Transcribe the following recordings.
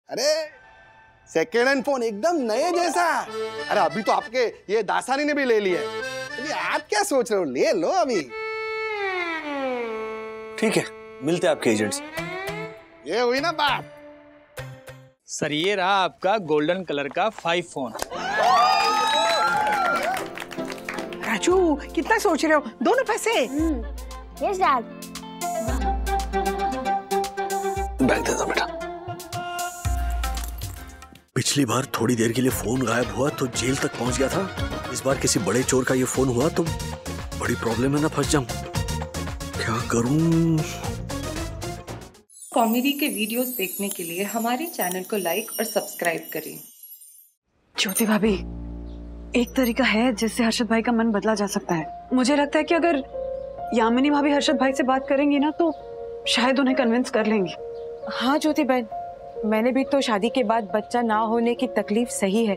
अरे second hand phone एकदम नए जैसा। अरे अभी तो आपके ये दासानी ने भी ले लिया। अभी आप क्या सोच रहे हो, ले लो अभी। ठीक है, मिलते हैं आपके एजेंट से। ये हुई ना बात। सर ये रहा आपका गोल्डन कलर का 5 फोन। राजू कितना सोच रहे हो, दोनों पैसे। Yes dad. बैग दे दो बेटा। पिछली बार थोड़ी देर के लिए फोन गायब हुआ तो जेल तक पहुंच गया था। इस बार किसी बड़े चोर का ये फोन हुआ तो बड़ी प्रॉब्लम है ना, फंस जाऊं। क्या करूं? कॉमेडी के वीडियोस देखने के लिए हमारे चैनल को लाइक और सब्सक्राइब करें। ज्योति भाभी, एक तरीका है जिससे हर्षद भाई का मन बदला जा सकता है। मुझे लगता है कि अगर यामिनी भाभी हर्षद भाई से बात करेंगी ना तो शायद उन्हें कन्विंस कर लेंगी। हाँ ज्योति बहन, मैंने भी तो शादी के बाद बच्चा ना होने की तकलीफ सही है।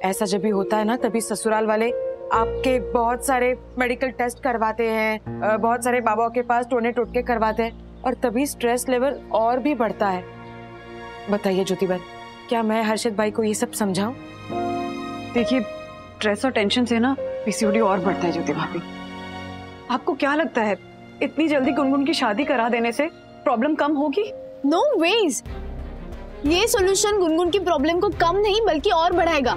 ऐसा जब भी होता है ना तभी ससुराल वाले आपके बहुत सारे मेडिकल टेस्ट करवाते हैं, बहुत सारे बाबाओं के पास टोने टोटके करवाते हैं और तभी स्ट्रेस लेवल और भी बढ़ता है। बताइए ज्योति बहन, क्या मैं हर्षद भाई को ये सब समझाऊं? देखिए, स्ट्रेस और टेंशन से ना पीसीओडी और बढ़ता है ज्योति भाभी। आपको क्या लगता है इतनी जल्दी गुनगुन की शादी करा देने से प्रॉब्लम कम होगी? नो वेज, ये सॉल्यूशन गुनगुन की प्रॉब्लम को कम नहीं बल्कि और बढ़ाएगा।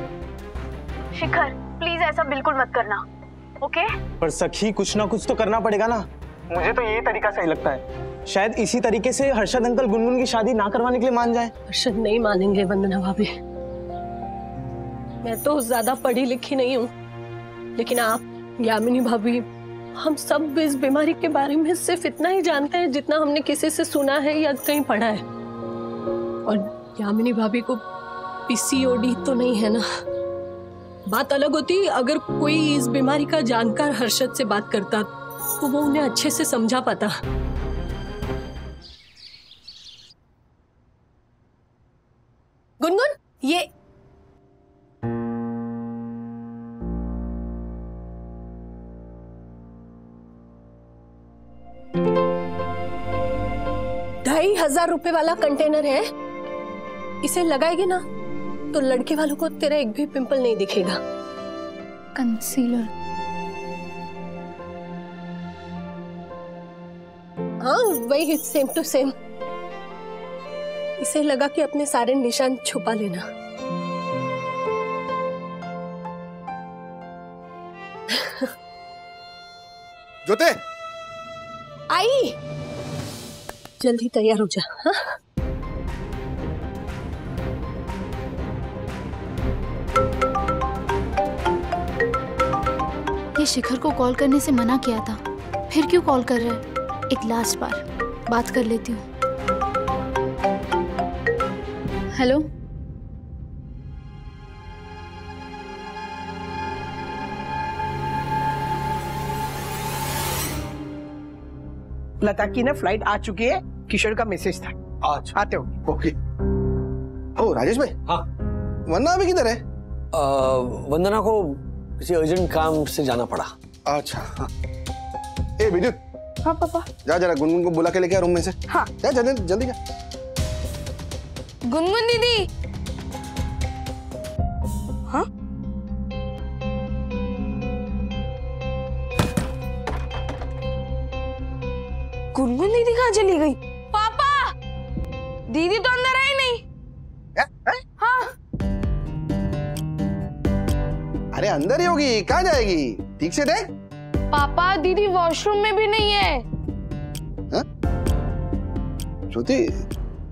शिखर प्लीज ऐसा बिल्कुल मत करना, ओके? पर सखी कुछ ना कुछ तो करना पड़ेगा ना। मुझे तो यही तरीका सही लगता है। शायद इसी तरीके से हर्षद अंकल गुनगुन की शादी ना करवाने के लिए मान जाए। हर्षद नहीं मानेंगे वंदना भाभी। मैं तो ज्यादा पढ़ी लिखी नहीं हूँ, लेकिन आप यामिनी भाभी, हम सब इस बीमारी के बारे में सिर्फ इतना ही जानते हैं जितना हमने किसी से सुना है या कहीं पढ़ा है। और यामिनी भाभी को पीसीओडी तो नहीं है ना। बात अलग होती अगर कोई इस बीमारी का जानकार हर्षद से बात करता तो वो उन्हें अच्छे से समझा पाता। गुनगुन, ये ₹2,500 वाला कंटेनर है, इसे लगाएगी ना तो लड़के वालों को तेरा एक भी पिंपल नहीं दिखेगा। कंसीलर? हाँ वही, सेम टू सेम। इसे लगा के अपने सारे निशान छुपा लेना। ज्योति आई, जल्दी तैयार हो जा। हाँ? ये शिखर को कॉल करने से मना किया था, फिर क्यों कॉल कर रहा है? एक लास्ट बार बात कर लेती हूँ। हेलो, लता की ना फ्लाइट आ चुकी है, किशोर का मैसेज था। अच्छा आते हो? ओके। ओ राजेश भाई। हाँ। वंदना अभी किधर है? वंदना को किसी अर्जेंट काम से जाना पड़ा। अच्छा हाँ। ए विद्युत। हाँ पापा। जा जरा गुनगुन को बुला के लेके आ रूम में से। हाँ। जा जल्दी जल्दी जा। गुनगुन दीदी। हाँ? गुनगुन दीदी कहाँ चली गई? पापा, दीदी तो अंदर आई नहीं। हाँ। अरे अंदर ही होगी, कहाँ जाएगी? ठीक से देख। पापा दीदी वॉशरूम में भी नहीं है। ज्योति,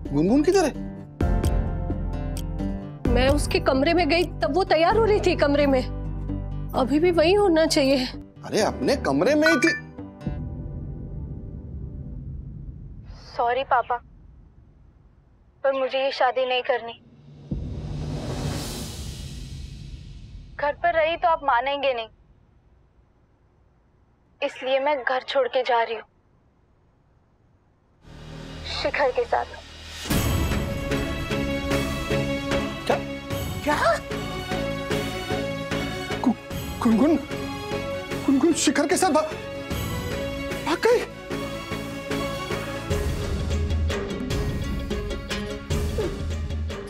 गुनगुन किधर है? मैं उसके कमरे में गई तब वो तैयार हो रही थी कमरे में। अभी भी वही होना चाहिए। अरे अपने कमरे में ही थी। सॉरी पापा, पर मुझे ये शादी नहीं करनी। घर पर रही तो आप मानेंगे नहीं, इसलिए मैं घर छोड़ के जा रही हूँ शिखर के साथ। क्या? क्या? गुनगुन गुनगुन शिखर के साथ भाग गई।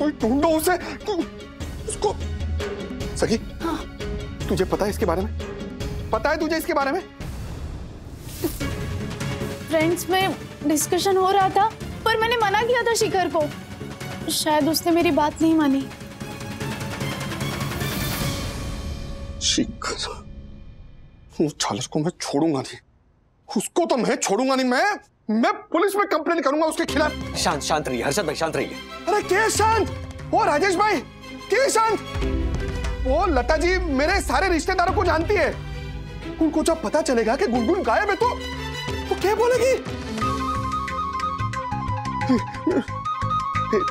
कोई ढूंढो उसे, उसको। सखी, हाँ। तुझे पता है इसके बारे में? पता है तुझे इसके बारे में? फ्रेंड्स में डिस्कशन हो रहा था, पर मैंने मना किया था शिखर को। शायद उसने मेरी बात नहीं मानी। शिखर, उस छालस को मैं छोड़ूंगा नहीं, उसको तो मैं छोड़ूंगा नहीं। मैं पुलिस में कंप्लेन करूंगा उसके खिलाफ। शांत रहिए हर्षद भाई, शांत रहिए। अरे के शांत? वो राजेश भाई, के शांत? वो लता जी मेरे सारे रिश्तेदारों को जानती है। उनको जब पता चलेगा कि गुनगुन गायब है तो क्या बोलेगी?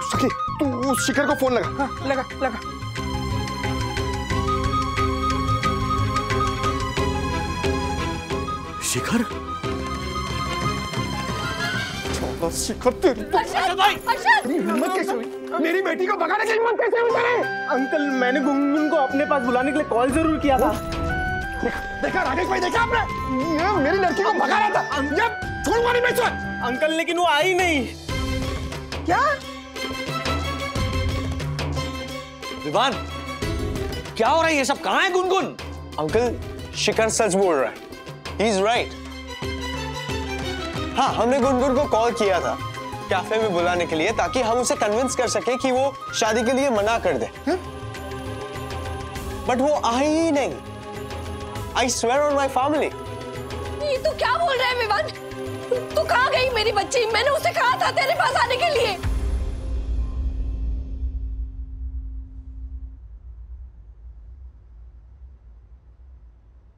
सखी, तू उस शिखर को फोन लगा। हाँ, लगा। शिखर? शिखर, तेरी हिम्मत कैसे हुई? मेरी बेटी को भगाने की हिम्मत कैसे हुई तेरी? अंकल, मैंने गुनगुन को अपने पास बुलाने के लिए कॉल जरूर किया था। देखा राजेश भाई, देखा आपने? ये मेरी लड़की को भगा रहा था। ये छोड़ूंगा नहीं मैं इसे। अंकल, लेकिन वो आई नहीं। क्या? विवान, क्या हो रहा है ये सब? कहाँ है गुनगुन? अंकल, शिखर सच बोल रहा है। He is right. हाँ, हमने गुनगुन को कॉल किया था कैफे में बुलाने के लिए, ताकि हम उसे कन्विंस कर सके कि वो शादी के लिए मना कर दे। बट वो आई ही नहीं। I swear on my family. ये तू क्या बोल रहा है विवान? तू कहाँ गई मेरी बच्ची? मैंने उसे कहा था तेरे पास आने के लिए।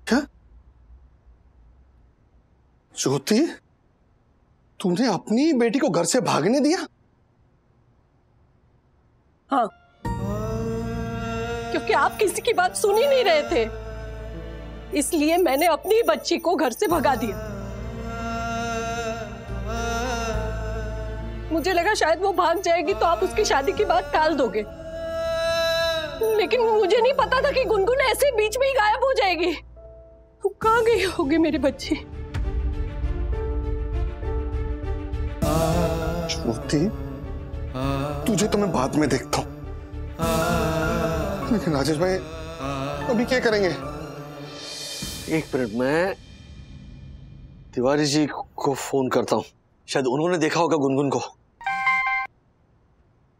क्या? ज्योति, तुमने अपनी बेटी को घर से भागने दिया? हाँ, क्योंकि आप किसी की बात सुन ही नहीं रहे थे, इसलिए मैंने अपनी बच्ची को घर से भगा दिया। मुझे लगा शायद वो भाग जाएगी तो आप उसकी शादी की बात टाल दोगे, लेकिन मुझे नहीं पता था कि गुनगुन ऐसे बीच में ही गायब हो जाएगी। कहाँ गई होगी मेरी बच्ची? ज्योति, तुझे तो मैं बाद में देखता हूँ, लेकिन राजेश भाई अभी क्या करेंगे? एक मिनट, मैं तिवारी जी को फोन करता हूँ, शायद उन्होंने देखा होगा गुनगुन को।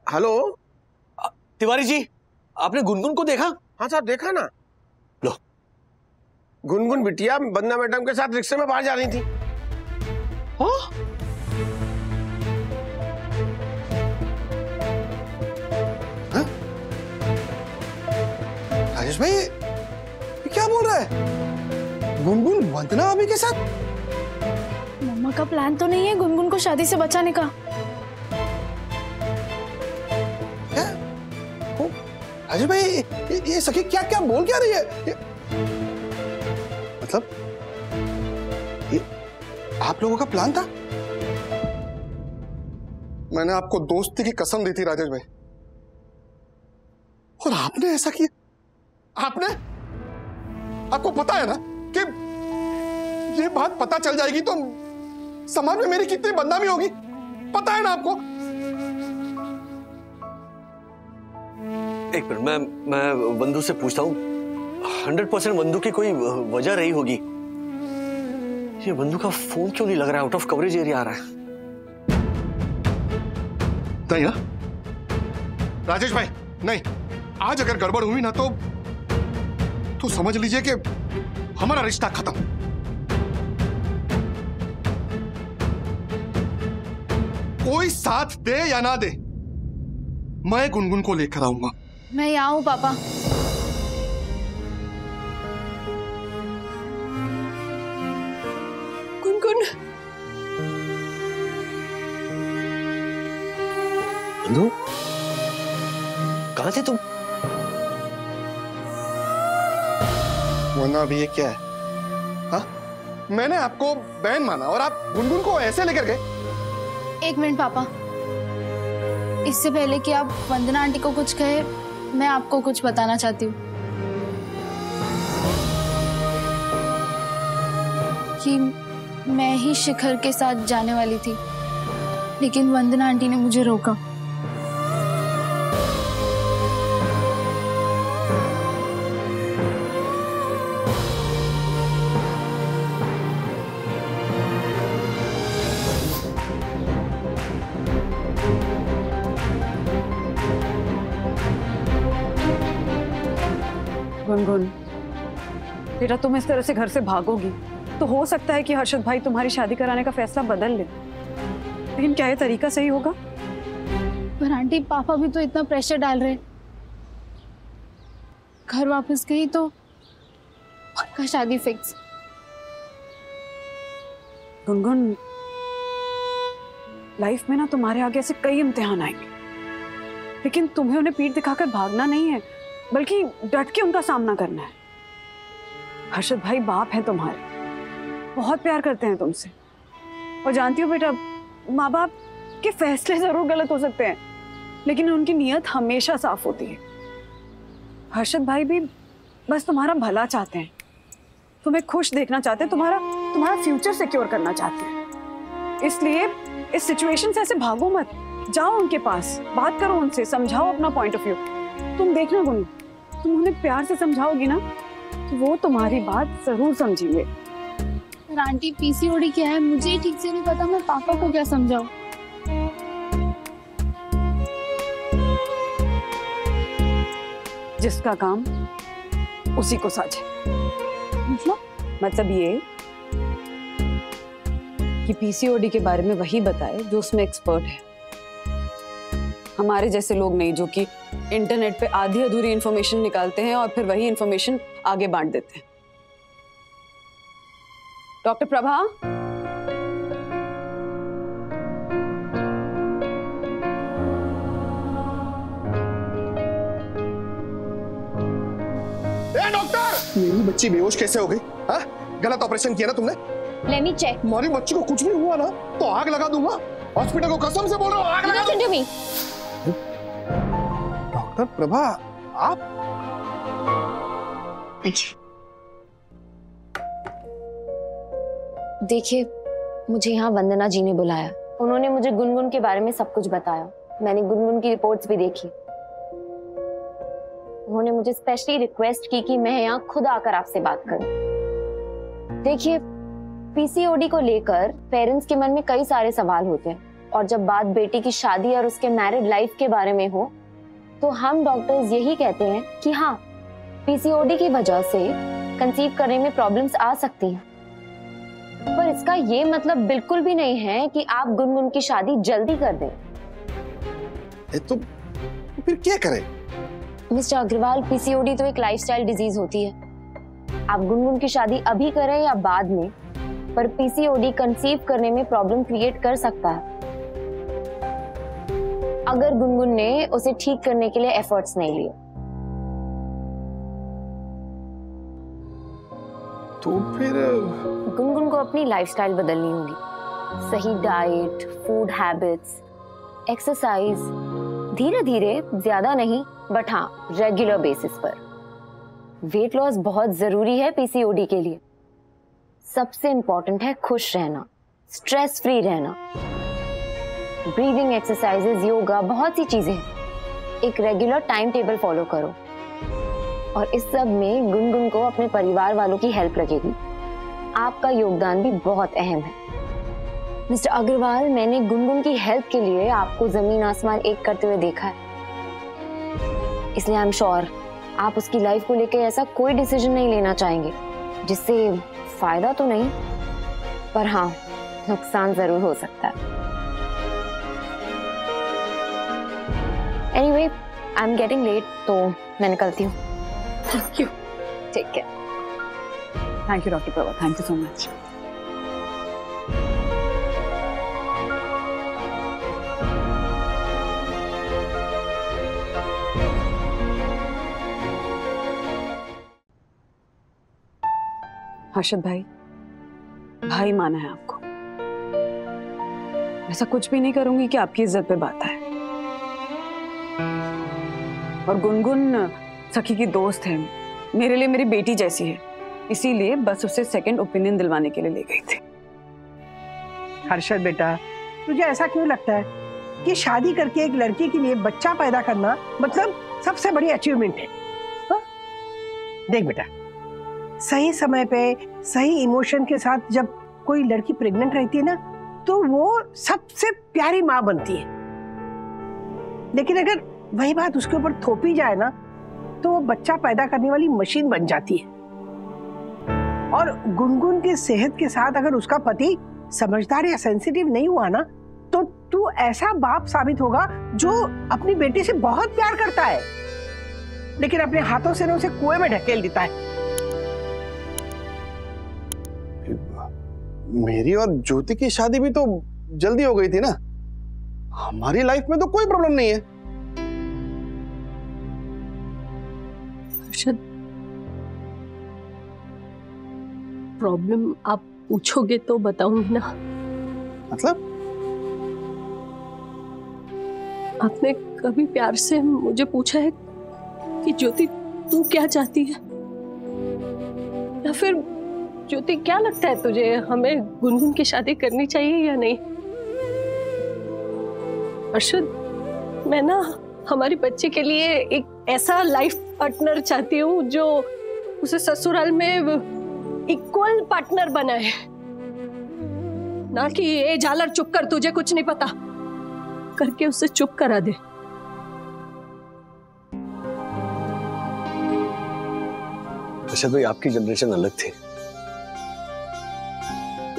हेलो तिवारी जी, आपने गुनगुन को देखा? हाँ सर, देखा ना। लो, गुनगुन बिटिया वंदना मैडम के साथ रिक्शे में बाहर जा रही थी। हाँ? राजेश भाई ये क्या बोल रहा है? गुनगुन वंदना अभी के साथ? मम्मा का प्लान तो नहीं है गुनगुन को शादी से बचाने का? क्या? राजेश भाई ये सखी क्या क्या बोल क्या रही है? मतलब ये आप लोगों का प्लान था? मैंने आपको दोस्ती की कसम दी थी राजेश भाई, और आपने ऐसा किया। आपको पता है ना कि ये बात पता चल जाएगी तो समाज में मेरी कितनी बदनामी होगी, पता है ना आपको? एक मिनट, मैं वंदू से पूछता हूँ। 100% वंदू की कोई वजह रही होगी। ये वंदू का फोन क्यों नहीं लग रहा है? आउट ऑफ कवरेज एरिया आ रहा है। नहीं ना राजेश भाई, नहीं, आज अगर गड़बड़ हुई ना तो समझ लीजिए कि हमारा रिश्ता खत्म। कोई साथ दे या ना दे, मैं गुनगुन को लेकर आऊंगा। मैं यहाँ हूँ पापा। गुनगुन, वंदू, कहाँ थे तुम? वरना अभी ये क्या है? हाँ? मैंने आपको बहन माना और आप गुनगुन को ऐसे लेकर गए। एक मिनट पापा, इससे पहले कि आप वंदना आंटी को कुछ कहे, मैं आपको कुछ बताना चाहती हूँ कि मैं ही शिखर के साथ जाने वाली थी, लेकिन वंदना आंटी ने मुझे रोका। गुनगुन, बेटा तुम इस तरह से घर से भागोगी तो हो सकता है कि हर्षद भाई तुम्हारी शादी कराने का फैसला बदल ले, लेकिन क्या ये तरीका सही होगा? पर आंटी पापा भी तो इतना प्रेशर डाल रहे, घर वापस गई तो पक्का शादी फिक्स। गुनगुन, लाइफ में ना तुम्हारे आगे ऐसे कई इम्तिहान आएंगे, लेकिन तुम्हें उन्हें पीठ दिखाकर भागना नहीं है, बल्कि डट के उनका सामना करना है। हर्षद भाई बाप हैं तुम्हारे, बहुत प्यार करते हैं तुमसे, और जानती हो बेटा, माँ बाप के फैसले जरूर गलत हो सकते हैं, लेकिन उनकी नीयत हमेशा साफ होती है। हर्षद भाई भी बस तुम्हारा भला चाहते हैं, तुम्हें खुश देखना चाहते हैं, तुम्हारा फ्यूचर सिक्योर करना चाहते हैं। इसलिए इस सिचुएशन से ऐसे भागो मत, जाओ उनके पास, बात करो उनसे, समझाओ अपना पॉइंट ऑफ व्यू। तुम देखना गुनू, तुम उन्हें प्यार से समझाओगी ना तो वो तुम्हारी बात जरूर समझेंगे। पर आंटी पीसीओडी क्या है मुझे ही ठीक से नहीं पता, मैं पापा को क्या समझाऊं? जिसका काम उसी को साझे। मतलब ये कि पीसीओडी के बारे में वही बताए जो उसमें एक्सपर्ट है, हमारे जैसे लोग नहीं जो कि इंटरनेट पे आधी अधूरी इंफॉर्मेशन निकालते हैं और फिर वही इंफॉर्मेशन आगे बांट देते हैं। डॉक्टर प्रभा, डॉक्टर, मेरी बच्ची बेहोश कैसे हो गई? हाँ, गलत ऑपरेशन किया ना तुमने? Let me check. हमारी बच्ची को कुछ भी हुआ ना तो आग लगा दूंगा, हॉस्पिटल को कसम से बोल रहा हूँ, आग लगा दूंगा। डॉक्टर प्रभा, आप देखिए, मुझे यहाँ वंदना जी ने बुलाया, उन्होंने मुझे गुनगुन के बारे में सब कुछ बताया, मैंने गुनगुन की रिपोर्ट्स भी देखी। उन्होंने मुझे स्पेशली रिक्वेस्ट की कि मैं यहाँ खुद आकर आपसे बात करूं। देखिए, पीसीओडी को लेकर पेरेंट्स के मन में कई सारे सवाल होते हैं, और जब बात बेटी की शादी और उसके मैरिड लाइफ के बारे में हो तो हम डॉक्टर्स यही कहते हैं कि हाँ, पीसीओडी की वजह से कंसीव करने में प्रॉब्लम्स आ सकती हैं, पर इसका ये मतलब बिल्कुल भी नहीं है कि आप गुनगुन की शादी जल्दी कर दें। तो फिर क्या करें? मिस्टर अग्रवाल, पीसीओडी तो एक लाइफस्टाइल डिजीज होती है। आप गुनगुन की शादी अभी करें या बाद में, पर पीसीओडी कंसीव करने में प्रॉब्लम क्रिएट कर सकता है अगर गुनगुन ने उसे ठीक करने के लिए एफर्ट्स नहीं लिए। तो फिर गुनगुन को अपनी लाइफस्टाइल बदलनी होगी, सही डाइट, फूड हैबिट्स, एक्सरसाइज, धीरे धीरे, ज्यादा नहीं बट हाँ रेगुलर बेसिस पर। वेट लॉस बहुत जरूरी है पीसीओडी के लिए। सबसे इंपॉर्टेंट है खुश रहना, स्ट्रेस फ्री रहना, ब्रीदिंग एक्सरसाइजेज, योगा, बहुत सी चीजें हैं। एक रेगुलर टाइम टेबल फॉलो करो, और इस सब में गुनगुन को अपने परिवार वालों की हेल्प लगेगी। आपका योगदान भी बहुत अहम है। मिस्टर अग्रवाल, मैंने गुनगुन की हेल्प के लिए आपको जमीन आसमान एक करते हुए देखा है, इसलिए आई एम श्योर आप उसकी लाइफ को लेकर ऐसा कोई डिसीजन नहीं लेना चाहेंगे जिससे फायदा तो नहीं पर हाँ नुकसान जरूर हो सकता है। Anyway, I am getting late, तो मैं निकलती हूँ। Thank you, take care. Thank you doctor Prabha, thank you so much. Harshad भाई, भाई माना है आपको, ऐसा कुछ भी नहीं करूंगी कि आपकी इज्जत पे बात आए। और गुनगुन सखी की दोस्त है, मेरे लिए मेरी बेटी जैसी है, इसीलिए बस उसे सेकंड ओपिनियन दिलवाने के लिए ले गई थी। हर्षद बेटा, तुझे ऐसा क्यों लगता है कि शादी करके एक लड़की के लिए बच्चा पैदा करना मतलब सबसे बड़ी अचीवमेंट है? हा? देख बेटा, सही समय पे सही इमोशन के साथ जब कोई लड़की प्रेग्नेंट रहती है ना तो वो सबसे प्यारी माँ बनती है, लेकिन अगर वही बात उसके ऊपर थोपी जाए ना तो वो बच्चा पैदा करने वाली मशीन बन जाती है। और गुनगुन की सेहत के साथ अगर उसका पति समझदार या सेंसिटिव नहीं हुआ ना, तो तू ऐसा बाप साबित होगा जो अपनी बेटी से बहुत प्यार करता है, लेकिन अपने हाथों से उसे कुएं में ढकेल देता है। मेरी और ज्योति की शादी भी तो जल्दी हो गई थी ना, हमारी लाइफ में तो कोई प्रॉब्लम नहीं है। हर्षद, प्रॉब्लम आप पूछोगे तो बताऊंगी ना। मतलब? आपने कभी प्यार से मुझे पूछा है कि ज्योति तू क्या चाहती है, या फिर ज्योति क्या लगता है तुझे, हमें गुनगुन की शादी करनी चाहिए या नहीं? अर्शद, मैं ना हमारी बच्चे के लिए एक ऐसा लाइफ पार्टनर चाहती हूँ जो उसे ससुराल में इक्वल पार्टनर बनाए, ना कि ये झालर चुप कर, तुझे कुछ नहीं पता करके उसे चुप करा दे। अर्शद भाई, आपकी जनरेशन अलग थी,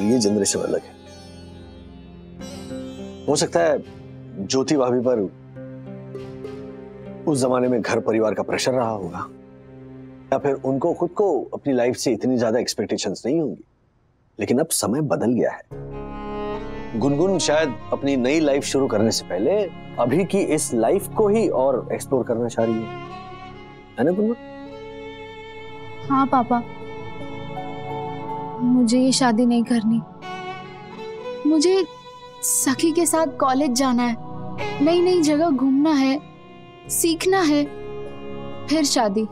ये जनरेशन अलग है। हो सकता है ज्योति भाभी पर उस जमाने में घर परिवार का प्रेशर रहा होगा, या फिर उनको खुद को अपनी लाइफ से इतनी ज्यादा एक्सपेक्टेशंस नहीं होंगी। लेकिन अब समय बदल गया है। गुनगुन शायद अपनी नई लाइफ शुरू करने से पहले अभी की इस लाइफ को ही और एक्सप्लोर करना चाह रही है ना गुनगुन? हाँ पापा, मुझे ये शादी नहीं करनी। मुझे सखी के साथ कॉलेज जाना है, नई नई जगह घूमना है, सीखना है, फिर शादी।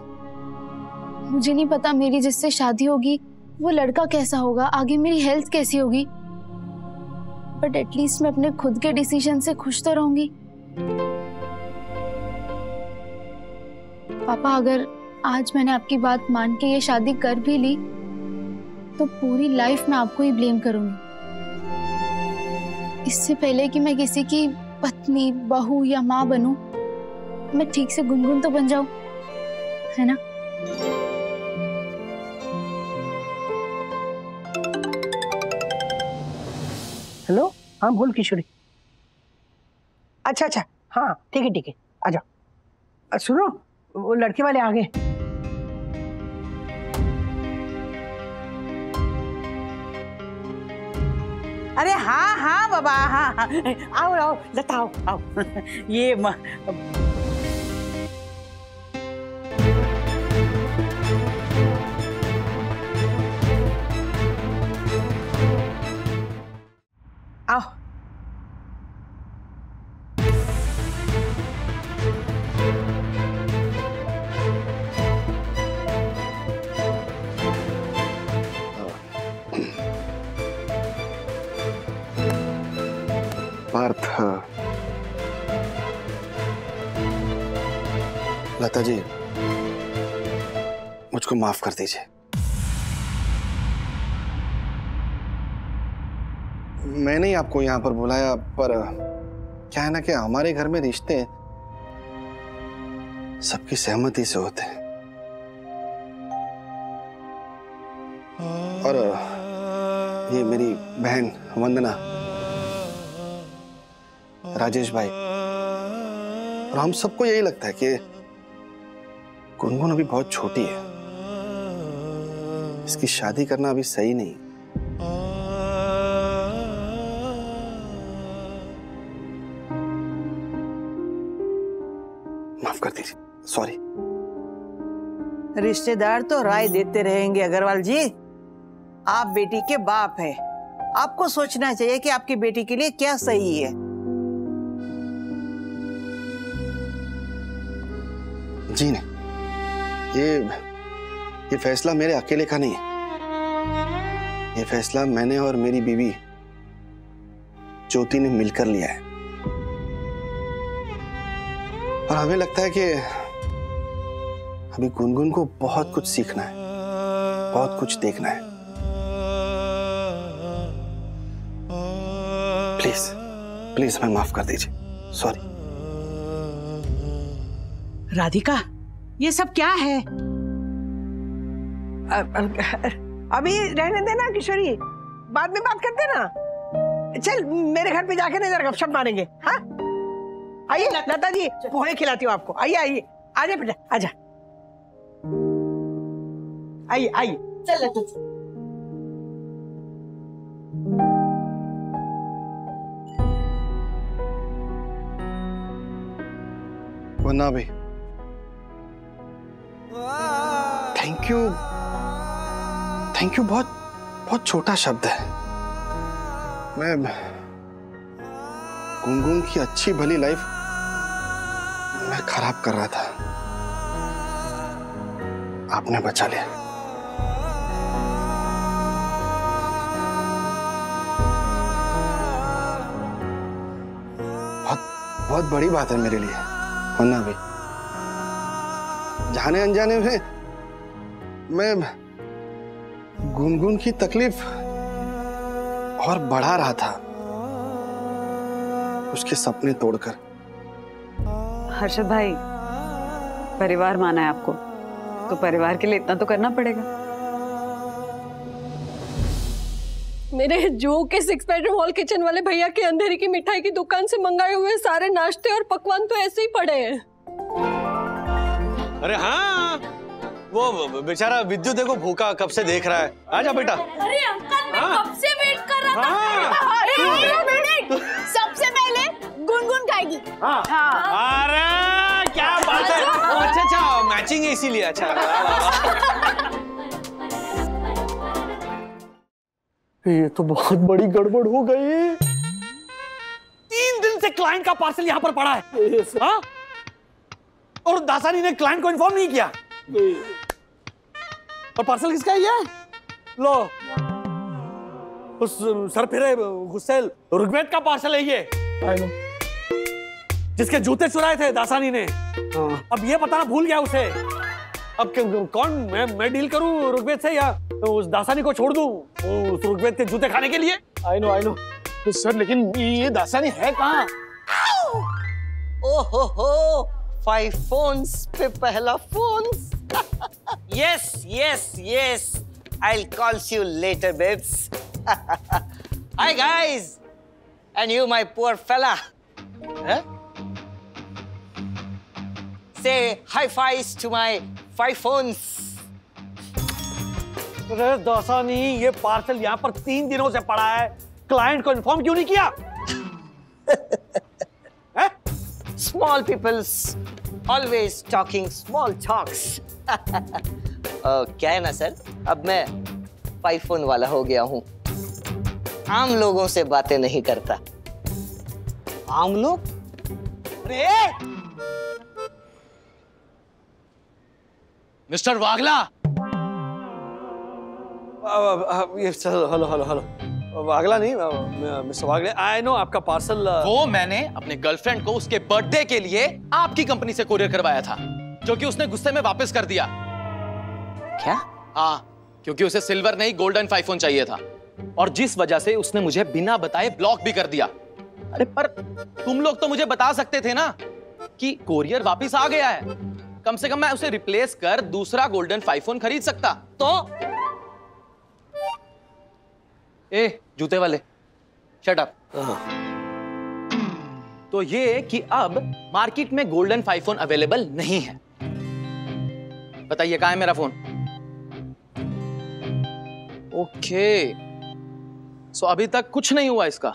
मुझे नहीं पता मेरी जिससे शादी होगी वो लड़का कैसा होगा, आगे मेरी हेल्थ कैसी होगी, बट एटलीस्ट मैं अपने खुद के डिसीजन से खुश तो रहूंगी। पापा, अगर आज मैंने आपकी बात मान के ये शादी कर भी ली तो पूरी लाइफ मैं आपको ही ब्लेम करूंगी। इससे पहले कि मैं किसी की पत्नी, बहू या माँ बनूं, मैं ठीक से गुनगुन तो बन जाऊं, है ना? हेलो, हाँ बोल किशोरी। अच्छा अच्छा, हाँ ठीक है, आ जाओ। सुनो, वो लड़के वाले आ गए। अरे हाँ हाँ बाबा, हाँ हाँ, आओ आओ लता, आओ आओ। ये आओ। पार्थ, लता जी, मुझको माफ कर दीजिए। मैंने ही आपको यहाँ पर बुलाया, पर क्या है ना कि हमारे घर में रिश्ते सबकी सहमति से होते हैं, और ये मेरी बहन वंदना, राजेश भाई, और हम सबको यही लगता है कि गुनगुन अभी बहुत छोटी है, इसकी शादी करना अभी सही नहीं। माफ कर दीजिए, सॉरी। रिश्तेदार तो राय देते रहेंगे अग्रवाल जी, आप बेटी के बाप हैं, आपको सोचना चाहिए कि आपकी बेटी के लिए क्या सही है। जी नहीं, ये फैसला मेरे अकेले का नहीं है, ये फैसला मैंने और मेरी बीवी ज्योति ने मिलकर लिया है, और हमें लगता है कि अभी गुनगुन को बहुत कुछ सीखना है, बहुत कुछ देखना है। प्लीज प्लीज हमें माफ कर दीजिए, सॉरी। राधिका, ये सब क्या है? अभी रहने देना किशोरी, बाद में बात करते ना। चल मेरे घर पे जाके ना जरा गपशप मारेंगे। हाँ आइए लता जी, पोहे खिलाती हूँ आपको। आइए आइए, आजा बेटा आजा, आइए आइए। चल लता जी। वरना भाई थैंक यू बहुत बहुत छोटा शब्द है। मैं गुनगुन की अच्छी भली लाइफ मैं खराब कर रहा था, आपने बचा लिया। बहुत बहुत बड़ी बात है मेरे लिए, वरना भी जाने अनजाने में मैं गुनगुन की तकलीफ और बढ़ा रहा था, उसके सपने तोड़कर। हर्षद भाई, परिवार माना है आपको, तो परिवार के लिए इतना तो करना पड़ेगा। मेरे जो के 6 बेडरूम हॉल किचन वाले भैया के अंधेरी की मिठाई की दुकान से मंगाए हुए सारे नाश्ते और पकवान तो ऐसे ही पड़े हैं। अरे हाँ, वो बेचारा विद्युत देखो भूखा कब से देख रहा है। आजा बेटा। अरे अंकल, मैं कब से वेट कर रहा था। सबसे पहले गुनगुन खाएगी। अरे क्या बात है। अच्छा मैचिंग है इसीलिए। अच्छा ये तो बहुत बड़ी गड़बड़ हो गई। 3 दिन से क्लाइंट का पार्सल यहाँ पर पड़ा है। हाँ? और दासानी ने क्लाइंट को इन्फॉर्म नहीं किया। और पार्सल किसका है ये? लो, उस सरफिरे गुस्सेल ऋग्वेद का पार्सल है ये, जिसके जूते चुराए थे दासानी ने। अब ये बताना भूल गया उसे। अब कौन मैं डील करूं ऋग्वेद से, या उस दासानी को छोड़ दूं उस ऋग्वेद के जूते खाने के लिए? आई नो सर, लेकिन ये दासानी है कहाँ? ओहो 5 फोन्स पे पहला phone. yes I'll call you later babes. Hi guys, and you my poor fella, huh? Say high fives to my 5 phones. अरे दासानी, ये पार्सल यहाँ पर 3 दिनों से पड़ा है, क्लाइंट को इन्फॉर्म क्यों नहीं किया? Small peoples always talking small talks. क्या है ना सर, अब मैं 5 फोन वाला हो गया हूँ, आम लोगों से बातें नहीं करता। आम लोग? अरे मिस्टर वागला। ये हेलो वागला नहीं, मिस्टर वागले। आई नो आपका पार्सल। वो मैंने अपने गर्लफ्रेंड को उसके बर्थडे के लिए आपकी कंपनी से कोरियर करवाया था, जो कि उसने गुस्से में वापस कर दिया। क्या? हाँ, क्योंकि उसे सिल्वर नहीं गोल्डन 5 फोन चाहिए था, और जिस वजह से उसने मुझे बिना बताए ब्लॉक भी कर दिया। अरे पर तुम लोग तो मुझे बता सकते थे ना कि कोरियर वापस आ गया है, कम से कम मैं उसे रिप्लेस कर दूसरा गोल्डन 5 फोन खरीद सकता। तो ए जूते वाले, शट अप। तो ये कि अब मार्केट में गोल्डन 5 फोन अवेलेबल नहीं है। बताइए कहाँ है मेरा फोन? ओके, सो अभी तक कुछ नहीं हुआ इसका।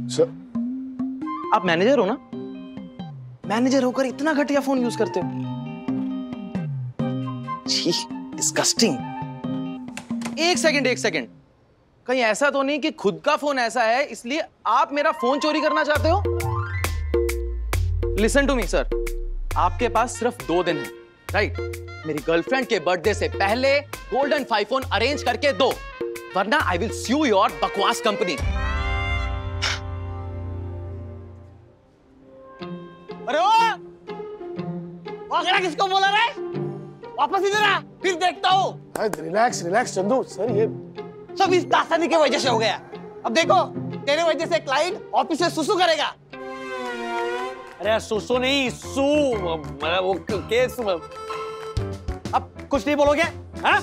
सर, आप मैनेजर हो ना? मैनेजर होकर इतना घटिया फोन यूज करते हो? डिस्गस्टिंग। एक सेकंड, कहीं ऐसा तो नहीं कि खुद का फोन ऐसा है इसलिए आप मेरा फोन चोरी करना चाहते हो? लिसन टू मी सर, आपके पास सिर्फ 2 दिन है, राइट? मेरी गर्लफ्रेंड के बर्थडे से पहले गोल्डन 5 फोन अरेंज करके दो, वरना आई विल स्यू योर बकवास कंपनी। अरे वागला किसको बोला रे? वापस इधर आ, फिर देखता हूँ। रिलैक्स चंदू। सर ये सब इस दासानी की वजह से हो गया। अब देखो, तेरे वजह से क्लाइंट ऑफिस से सुसु करेगा। अरे सुसु नहीं, सू वो केस। अब कुछ नहीं बोलोगे? हाँ?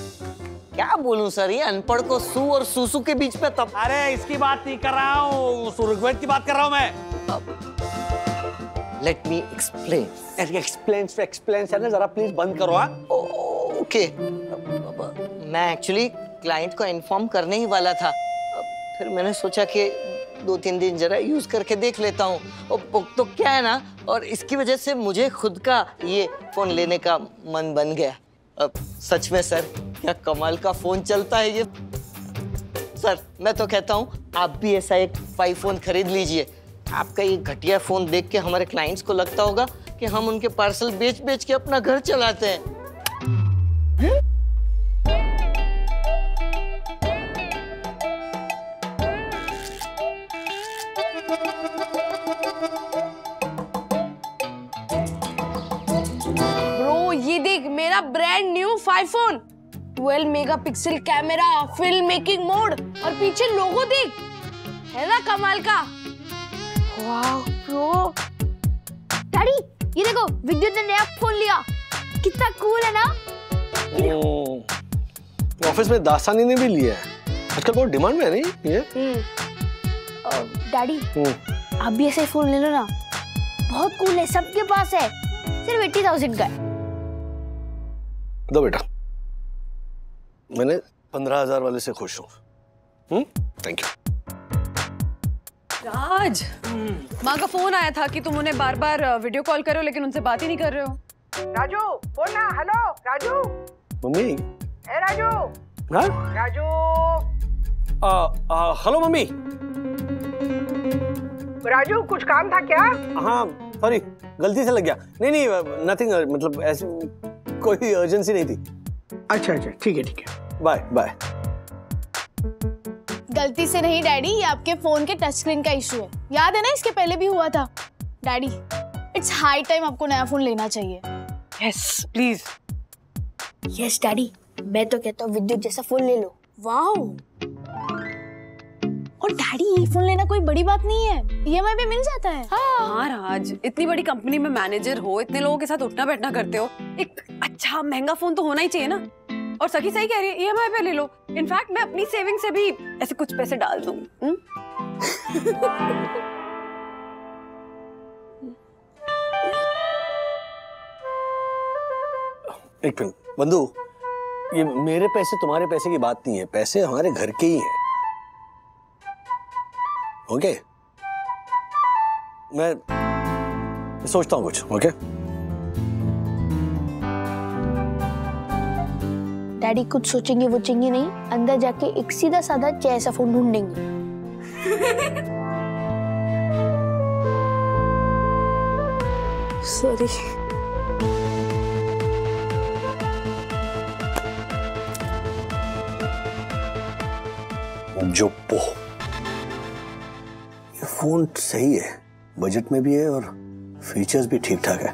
क्या बोलूं सर, ये अनपढ़ को सू और सुसु के बीच में तब। अरे इसकी बात नहीं कर रहा हूँ, सुरगवेद की बात कर रहा हूँ मैं। Let me explain. एक्सप्लेन है ना, जरा प्लीज बंद करो। ओके, मैं एक्चुअली क्लाइंट को इन्फॉर्म करने ही वाला था, फिर मैंने सोचा कि 2-3 दिन जरा यूज करके देख लेता हूँ। तो क्या है ना, और इसकी वजह से मुझे खुद का ये फोन लेने का मन बन गया। अब सच में सर, क्या कमाल का फोन चलता है ये। सर मैं तो कहता हूँ आप भी ऐसा एक 5 फोन खरीद लीजिए। आपका ये घटिया फोन देख के हमारे क्लाइंट्स को लगता होगा कि हम उनके पार्सल बेच के अपना घर चलाते हैं। ब्रो ये देख, मेरा brand new 5 phone, 12 megapixel camera, film making mode, और पीछे लोगो देख, है ना कमाल का। वाह ब्रो। डैडी ये देखो, विद्युत ने नया फोन लिया, कितना कूल है ना। ऑफिस में दासानी ने भी लिया है, आजकल बहुत डिमांड में है नहीं ये। डैडी आप भी ऐसा फोन ले लो ना, बहुत कूल है, सबके पास है, सिर्फ 80,000 का है। दो बेटा, मैंने 15,000 वाले से खुश हूँ। Thank you. राज, माँ का फोन आया था कि तुम उन्हें बार बार वीडियो कॉल करो, लेकिन उनसे बात ही नहीं कर रहे हो। राजू बोल ना। हेलो राजू। मम्मी। ए राजू। हाँ? राजू। Hello mummy. राजू कुछ काम था क्या? हाँ सॉरी, गलती से लग गया। नहीं नथिंग, मतलब ऐसी कोई अर्जेंसी नहीं थी। अच्छा ठीक है। Bye bye. गलती से नहीं डैडी, ये आपके फोन के टच स्क्रीन का इशू है, याद है ना, इसके पहले भी हुआ था। डैडी इट्स हाई टाइम आपको नया फोन लेना चाहिए। Yes please. यस डैडी, मैं तो कहता हूँ विद्युत जैसा फोन ले लो। वाओ। और डैडी ये फोन लेना कोई बड़ी बात नहीं है, EMI पे मिल जाता है। हाँ राज, इतनी बड़ी कंपनी में मैनेजर हो, इतने लोगों के साथ उठना बैठना करते हो, एक अच्छा महंगा फोन तो होना ही चाहिए ना। और सखी सही कह रही है, EMI पे ले लो। इनफैक्ट मैं अपनी सेविंग से भी ऐसे कुछ पैसे डाल दूंगी। एक मिनट बंधु, ये मेरे पैसे तुम्हारे पैसे की बात नहीं है, पैसे हमारे घर के ही हैं। ओके? मैं सोचता हूँ कुछ। ओके? डैडी कुछ सोचेंगे वोचेंगे नहीं, अंदर जाके एक सीधा साधा जैसा फोन ढूंढेंगे। सॉरी। जोप्पो, ये फोन सही है, बजट में भी है और फीचर्स भी ठीक ठाक है।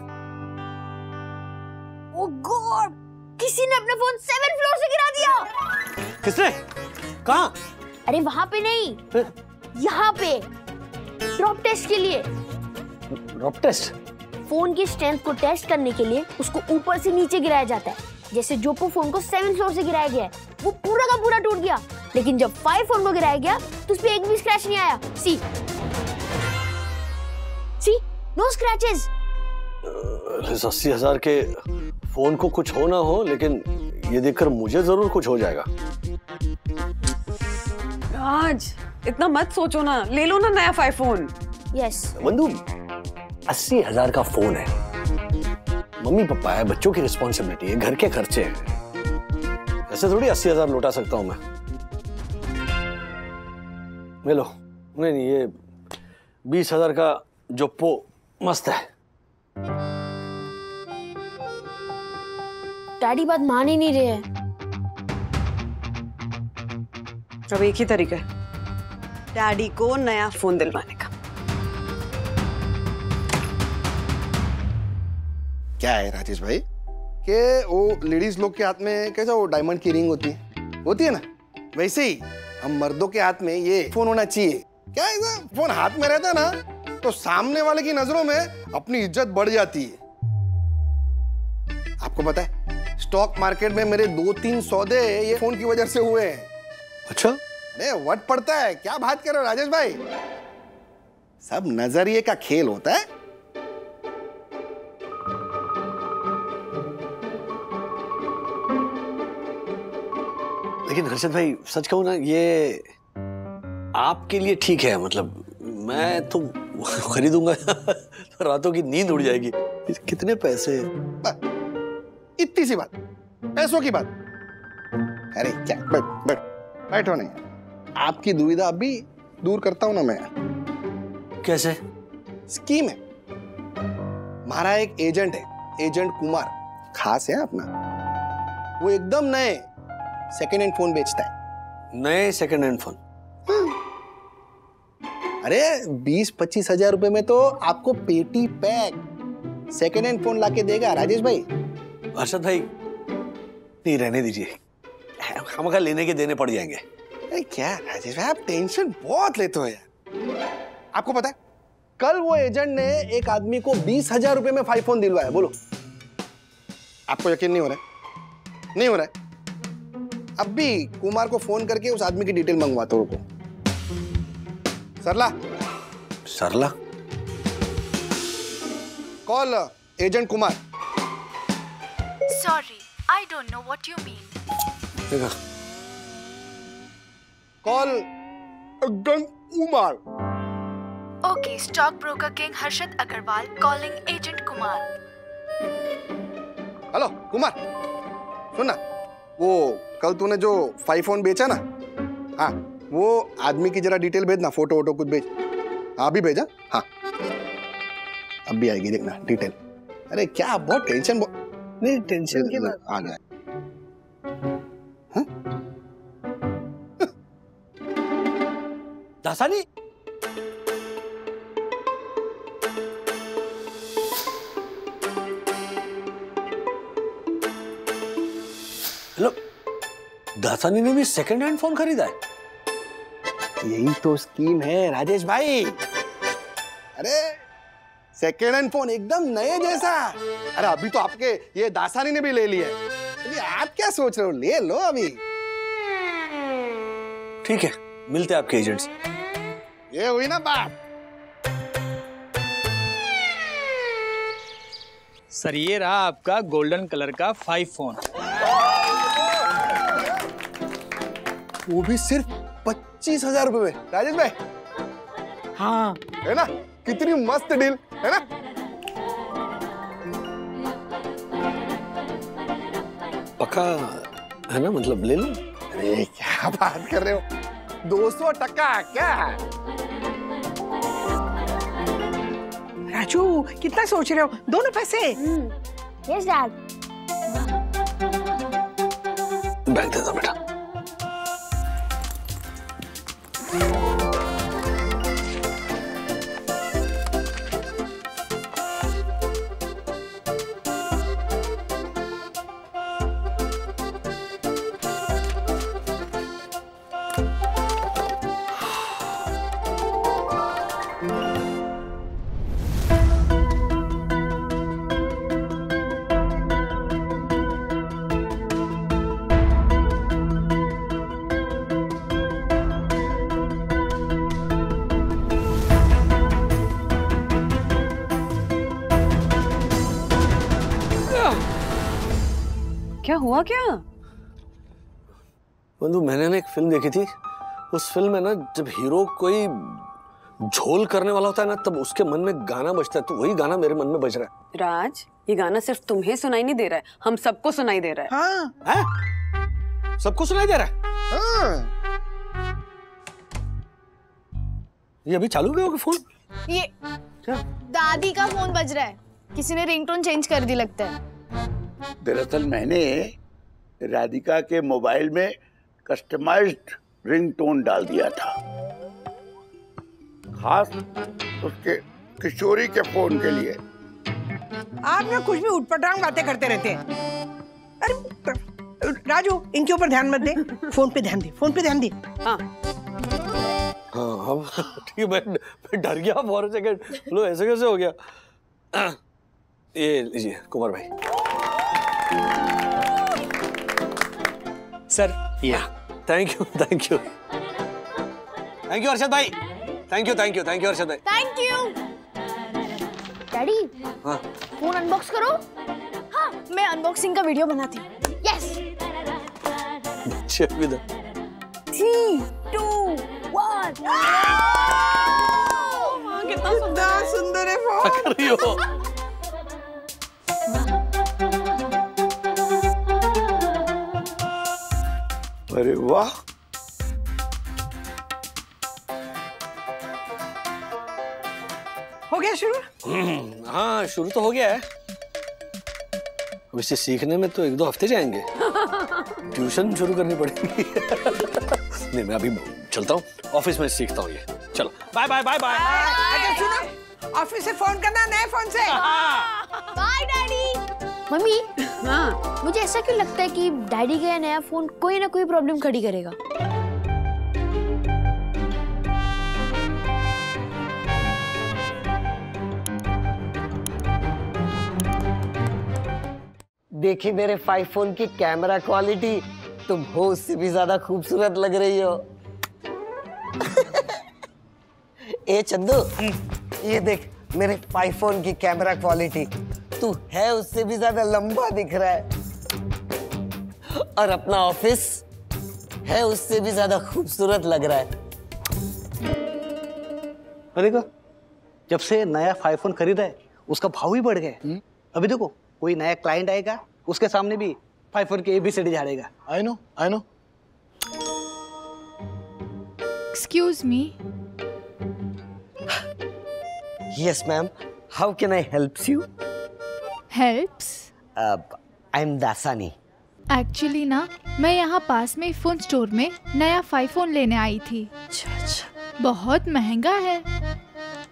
ओह गॉड, किसी ने अपना फोन 7th फ्लोर से गिरा दिया। किसने? कहाँ? अरे वहां पे नहीं, यहाँ पे, ड्रॉप टेस्ट के लिए। Drop test? फोन की स्ट्रेंथ को टेस्ट करने के लिए उसको ऊपर से नीचे गिराया जाता है। जैसे जोप्पो फोन को 7th फ्लोर से गिराया गया है, वो पूरा का पूरा टूट गया, लेकिन जब 5 फोन को गिराया गया तो उस पे एक भी स्क्रैच नहीं आया। सी नो स्क्रैचेस। 80,000 के फोन को कुछ हो ना हो, लेकिन ये देखकर मुझे जरूर कुछ हो जाएगा। राज इतना मत सोचो ना, ले लो ना नया 5 फोन। यस बंधु, 80,000 का फोन है, मम्मी पापा है, बच्चों की रिस्पॉन्सिबिलिटी है, घर के खर्चे हैं, ऐसे थोड़ी 80,000 लौटा सकता हूं मैं। ले लो। नहीं, ये 20,000 का जोप्पो मस्त है। डैडी बात मान ही नहीं रहे हैं। अब एक ही तरीका है डैडी को नया फोन दिलवाने का। क्या है राजेश भाई कि वो लेडीज लोग के हाथ में कैसा वो डायमंड की रिंग होती है ना, वैसे ही हम मर्दों के हाथ में ये फोन होना चाहिए। क्या ऐसा फोन हाथ में रहता ना तो सामने वाले की नजरों में अपनी इज्जत बढ़ जाती है। आपको पता है स्टॉक मार्केट में मेरे 2-3 सौदे ये फोन की वजह से हुए हैं। अच्छा? अरे वट पड़ता है, क्या बात कर रहे हो राजेश भाई? सब नजरिए का खेल होता है। लेकिन हर्षद भाई सच कहूं ना, ये आपके लिए ठीक है। मतलब मैं तो खरीदूंगा तो रातों की नींद उड़ जाएगी। कितने पैसे? इतनी सी बात, पैसों की बात। अरे क्या, बैठो नहीं, आपकी दुविधा अभी दूर करता हूं ना मैं। कैसे? स्कीम है। हमारा एक एजेंट है, एजेंट कुमार, खास है अपना। वो एकदम नए सेकेंड हैंड फोन बेचता है। नए सेकेंड हैंड फोन? अरे 20-25 हजार रुपए में तो आपको पेटी पैक सेकेंड हैंड फोन लाके देगा राजेश भाई। हर्षद भाई नहीं, रहने दीजिए, हम लेने के देने पड़ जाएंगे। अरे क्या राजेश भाई, आप टेंशन बहुत लेते हो यार। आपको पता है कल वो एजेंट ने एक आदमी को 20,000 रुपए में 5 फोन दिलवाया। बोलो, आपको यकीन नहीं हो रहा है? नहीं हो रहा है? अब भी कुमार को फोन करके उस आदमी की डिटेल मंगवाता हूं। रुको, Sarla Sarla call agent Kumar. Sorry, I don't know what you mean. Call agent Kumar. Okay, stockbroker king Harshad Agarwal calling agent Kumar. Hello Kumar, सुनना, वो कल तूने जो 5 फोन बेचा ना, हाँ वो आदमी की जरा डिटेल भेजना, फोटो वोटो कुछ भेज। हाँ अभी भेजा, हाँ अब भी आएगी देखना डिटेल। अरे क्या बहुत टेंशन, नहीं टेंशन की बात आ गया। दासानी, हेलो, दासानी ने भी सेकंड हैंड फोन खरीदा है? यही तो स्कीम है राजेश भाई। अरे सेकेंड हैंड फोन एकदम नए जैसा। अरे अभी तो आपके ये दासानी ने भी ले लिया। अभी आप क्या सोच रहे हो, ले लो अभी। ठीक है, मिलते हैं आपके एजेंट से। ये हुई ना बात। सर ये रहा आपका गोल्डन कलर का 5 फोन। वो भी सिर्फ 25,000 रुपए में राजेश भाई। हाँ है ना, कितनी मस्त डील है ना। पक्का है ना, मतलब ले लो। अरे क्या बात कर रहे हो, 200% क्या? राजू कितना सोच रहे हो, दोनों पैसे। Yes dad. बैग दे दो बेटा। क्या हुआ क्या? बंधु, मैंने ना एक फिल्म देखी थी। उस फिल्म में ना जब हीरो कोई झोल करने वाला होता है ना, तब उसके मन में गाना बजता है, तो वही गाना मेरे मन में बज रहा है। राज, ये गाना सिर्फ तुम्हें सुनाई नहीं दे रहा है, हम सबको सुनाई दे रहा है। हाँ। है? सबको सुनाई दे रहा है? हाँ। ये अभी चालू भी होगा फोन? ये क्या? दादी का फोन बज रहा है, किसी ने रिंगटोन चेंज कर दी लगता है। दरअसल मैंने राधिका के मोबाइल में कस्टमाइज्ड रिंगटोन डाल दिया था, खास उसके किशोरी के फोन के लिए। आप ना कुछ भी उठपटांग बातें करते रहते हैं। अरे राजू, इनके ऊपर ध्यान मत दे, फोन पे ध्यान दे, फोन पे ध्यान दे। हाँ हाँ अब ठीक है, मैं डर गया फॉर सेकंड। लो ऐसे कैसे हो गया? ये लीजिए कुमार भाई। सर ये thank you thank you thank you Harshad भाई। Thank you thank you thank you Harshad भाई। Thank you. डैडी हाँ फोन अनबॉक्स करो। हाँ मैं अनबॉक्सिंग का वीडियो बनाती हूँ। यस। 3, 2, 1। कितना सुंदर है फोन। कर रही हो? अरे वाह, हो गया शुरू? हाँ शुरू तो हो गया है। अब इसे सीखने में तो 1-2 हफ्ते जाएंगे। ट्यूशन शुरू करनी पड़ेगी। नहीं मैं अभी चलता हूँ, ऑफिस में सीखता हूँ ये। चलो बाय बाय बाय बाय। अच्छा सुनो, ऑफिस से फोन करना नए फोन से। Bye daddy. मम्मी हाँ मुझे ऐसा क्यों लगता है कि डैडी का नया फोन कोई ना कोई प्रॉब्लम खड़ी करेगा। देखी मेरे 5 फोन की कैमरा क्वालिटी, तुम हो उससे भी ज्यादा खूबसूरत लग रही हो। ए चंदू, ये देख मेरे 5 फोन की कैमरा क्वालिटी, तू है उससे भी ज्यादा लंबा दिख रहा है। और अपना ऑफिस है उससे भी ज्यादा खूबसूरत लग रहा है। अरे का जब से नया 5 फोन खरीदा है उसका भाव ही बढ़ गया। अभी देखो कोई नया क्लाइंट आएगा उसके सामने भी 5 फोन की ABCD झाड़ेगा। I know. Excuse me. Yes ma'am, how can I help you? Helps? I am Dasani. Actually ना मैं यहाँ पास में फोन स्टोर में नया 5 फोन लेने आई थी। बहुत महंगा है,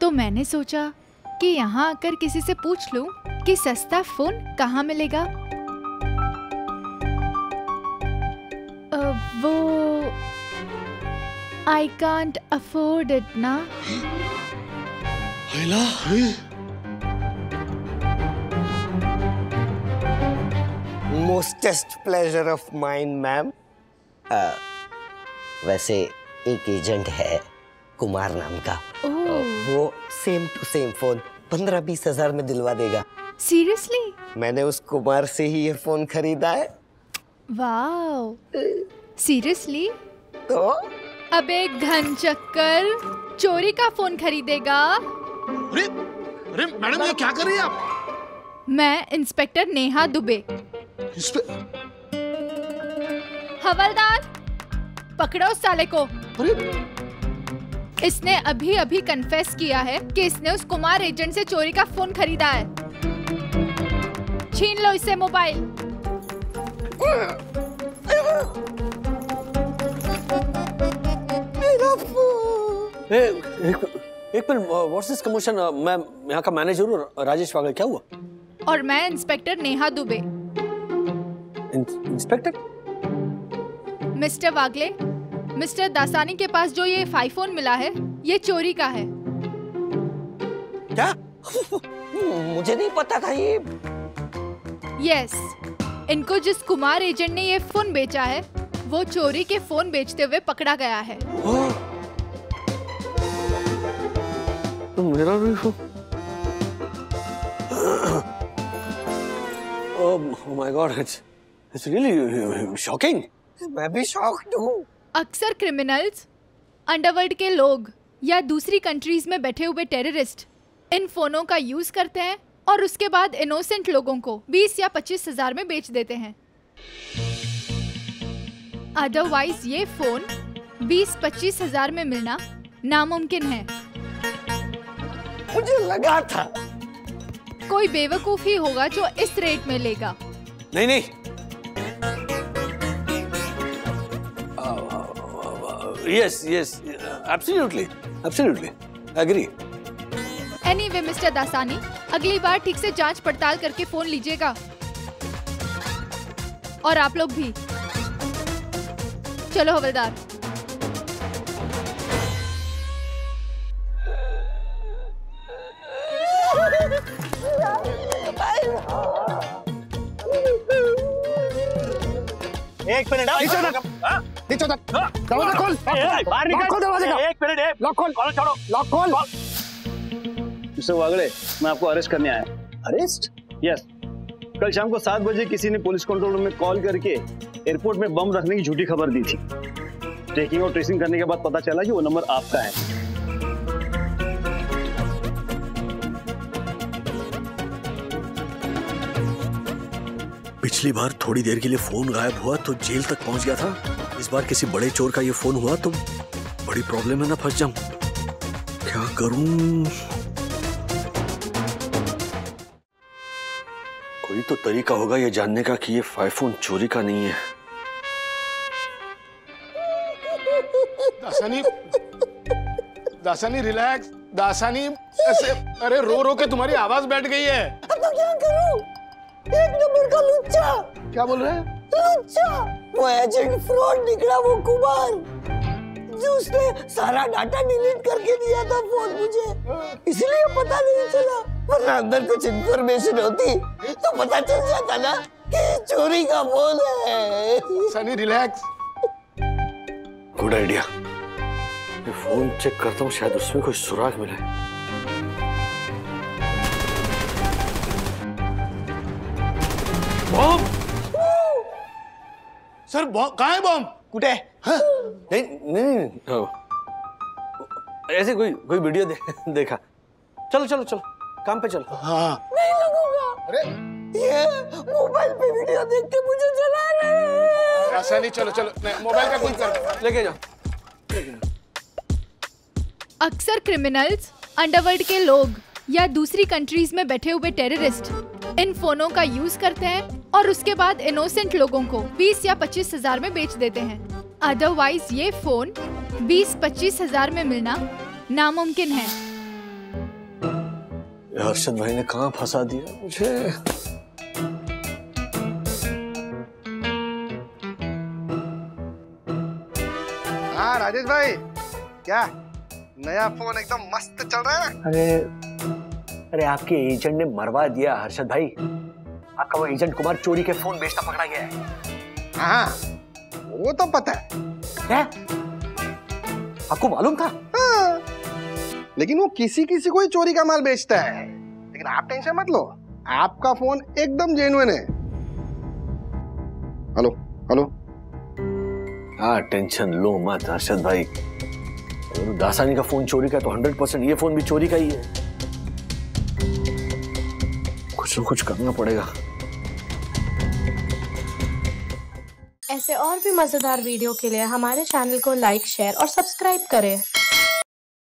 तो मैंने सोचा कि यहाँ आकर किसी से पूछ लूं कि सस्ता फोन कहाँ मिलेगा। वो आई कांट अफोर्ड इट ना। मोस्टेस्ट प्लेजर ऑफ माइन मैम। वैसे एक एजेंट है कुमार नाम का, वो सेम टू सेम फोन 15-20 हजार में दिलवा देगा। सीरियसली? मैंने उस कुमार से ही ये फोन खरीदा है। Wow, seriously? तो अब एक घन चक्कर चोरी का फोन खरीदेगा। अरे मैडम ये क्या कर रही हैं आप? मैं इंस्पेक्टर नेहा दुबे। हवलदार पकड़ो उस साले को। इसने अभी अभी कन्फेस किया है कि इसने उस कुमार एजेंट से चोरी का फोन खरीदा है। छीन लो इससे मोबाइल। एक मिनट, व्हाट्स दिस कमोशन? मैं यहाँ का मैनेजर हूँ राजेश वागले। क्या हुआ? और मैं inspector Neha Dubey. Inspector? Mister Wagle, mister Dasani के पास जो ये 5 फोन मिला है ये चोरी का है। क्या? मुझे नहीं पता था ये। यस, इनको जिस कुमार एजेंट ने ये फोन बेचा है वो चोरी के फोन बेचते हुए पकड़ा गया है। तो मेरा भी phone. Oh my God, it's really shocking. मैं भी शॉक्ड हूँ। अक्सर क्रिमिनल्स, अंडरवर्ल्ड के लोग या दूसरी कंट्रीज में बैठे हुए टेररिस्ट इन फोनों का यूज करते हैं और उसके बाद इनोसेंट लोगों को 20 या 25 हजार में बेच देते हैं। अदरवाइज ये फोन 20-25 हजार में मिलना नामुमकिन है। मुझे लगा था कोई बेवकूफ ही होगा जो इस रेट में लेगा। नहीं yes absolutely agree। Anyway mister Dasani, अगली बार ठीक से जांच पड़ताल करके फोन लीजिएगा। और आप लोग भी। चलो हवलदार। एक मिनट दरवाजा खोल, बाहर निकल, खोल दरवाजे का। एक मिनट, लॉक खोल, छोड़ो, लॉक खोल। मिस्टर वागड़े, मैं आपको अरेस्ट करने आया। अरेस्ट? यस। कल शाम को 7 बजे किसी ने पुलिस कंट्रोल रूम में कॉल करके एयरपोर्ट में बम रखने की झूठी खबर दी थी। ट्रैकिंग और ट्रेसिंग करने के बाद पता चला कि वो नंबर आपका है। पिछली बार थोड़ी देर के लिए फोन गायब हुआ तो जेल तक पहुंच गया था। इस बार किसी बड़े चोर का ये फोन हुआ तो बड़ी प्रॉब्लम है ना, फंस जाऊं। क्या करूं? कोई तो तरीका होगा ये जानने का कि ये iPhone चोरी का नहीं है। दासानी रिलैक्स। दासानी ऐसे, अरे रो रो के तुम्हारी आवाज बैठ गई है। अब तो क्या करूं? एक नंबर का लुच्चा। क्या बोल रहे हैं? लुच्चा, वो एजेंट फ्रॉड निकला, वो कुमार जो उसने सारा डाटा डिलीट करके दिया था फोन मुझे, इसलिए पता नहीं चला। वरना अंदर कुछ इन्फॉर्मेशन होती तो पता चल जाता ना कि चोरी का फोन है। सनी रिलैक्स। Good idea. मैं फोन चेक करता हूँ, शायद उसमें कोई सुराग मिले। बॉम्ब सर, कहाँ है बॉम्ब? कुटे? हाँ? नहीं, ऐसे कोई वीडियो देखा। चलो चलो चलो, काम पे चलो। हाँ। नहीं लगूंगा। अरे ये मोबाइल पे वीडियो देख के मुझे जला रहे हैं। ऐसा नहीं, चलो चलो, मोबाइल का कुछ कर, लेके जाओ। अक्सर क्रिमिनल्स, अंडरवर्ल्ड के लोग या दूसरी कंट्रीज में बैठे हुए टेररिस्ट इन फोनों का यूज करते हैं और उसके बाद इनोसेंट लोगों को 20 या 25 हजार में बेच देते हैं। अदरवाइज ये फोन 20-25 हजार में मिलना नामुमकिन है। हर्षद भाई ने कहाँ फंसा दिया मुझे। हाँ राजेश भाई, क्या नया फोन एकदम मस्त चल रहा है? अरे आपके एजेंट ने मरवा दिया हर्षद भाई। आपका वो एजेंट कुमार चोरी के फोन बेचता पकड़ा गया है। हाँ, वो तो पता है। क्या? आपको मालूम था? हाँ, लेकिन वो किसी किसी को ही चोरी का माल बेचता है। लेकिन आप टेंशन मत लो, आपका फोन एकदम जेन्युइन है। Hello hello. हाँ, टेंशन लो मत हर्षद भाई। अगर दासानी का फोन चोरी का तो 100% ये फोन भी चोरी का ही है। कुछ न कुछ करना पड़ेगा। ऐसे और भी मजेदार वीडियो के लिए हमारे चैनल को लाइक, शेयर और सब्सक्राइब करें।